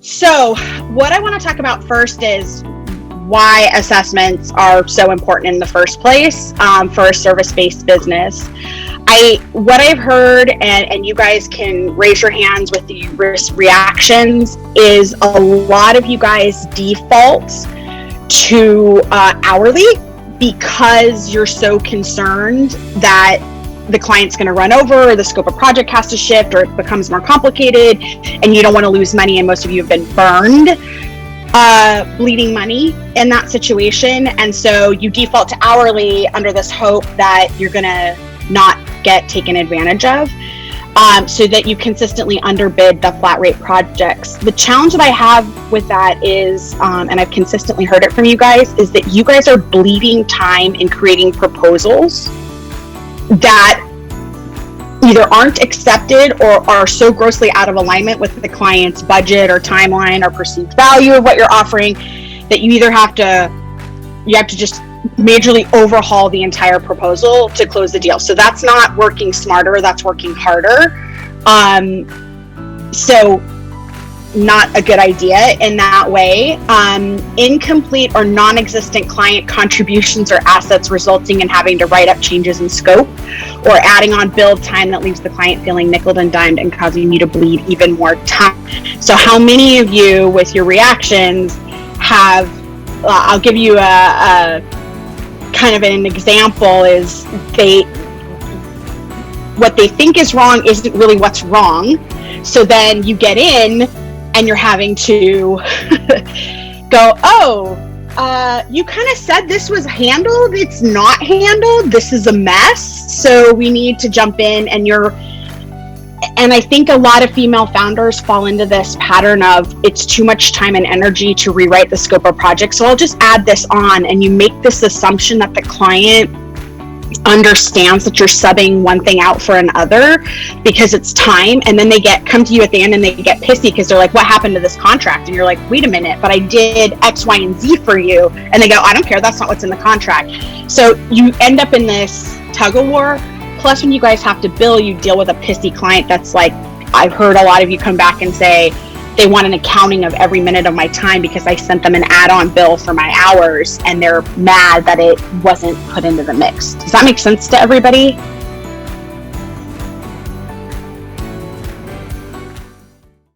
So what I want to talk about first is why assessments are so important in the first place for a service-based business. What I've heard, and you guys can raise your hands with the reactions, is a lot of you guys default to hourly because you're so concerned that the client's going to run over, or the scope of project has to shift, or it becomes more complicated, and you don't want to lose money. And most of you have been burned bleeding money in that situation. And so you default to hourly under this hope that you're going to not get taken advantage of, so that you consistently underbid the flat rate projects. The challenge that I have with that is, and I've consistently heard it from you guys, is that you guys are bleeding time in creating proposals that either aren't accepted or are so grossly out of alignment with the client's budget or timeline or perceived value of what you're offering that you either have to just majorly overhaul the entire proposal to close the deal. So that's not working smarter, that's working harder. So not a good idea in that way. Incomplete or non-existent client contributions or assets resulting in having to write up changes in scope, or adding on build time that leaves the client feeling nickeled and dimed and causing you to bleed even more time. So how many of you with your reactions have, I'll give you a kind of an example, is what they think is wrong isn't really what's wrong. So then you get in and you're having to go, you kind of said this was handled. It's not handled. This is a mess. So we need to jump in, and I think a lot of female founders fall into this pattern of it's too much time and energy to rewrite the scope of project. So I'll just add this on, and you make this assumption that the client understands that you're subbing one thing out for another because it's time, and then they come to you at the end and they get pissy because they're like, what happened to this contract? And you're like, wait a minute, but I did X, Y, and Z for you. And they go, I don't care, that's not what's in the contract. So you end up in this tug of war. Plus, when you guys have to bill, you deal with a pissy client that's like, I've heard a lot of you come back and say they want an accounting of every minute of my time because I sent them an add-on bill for my hours, and they're mad that it wasn't put into the mix. Does that make sense to everybody?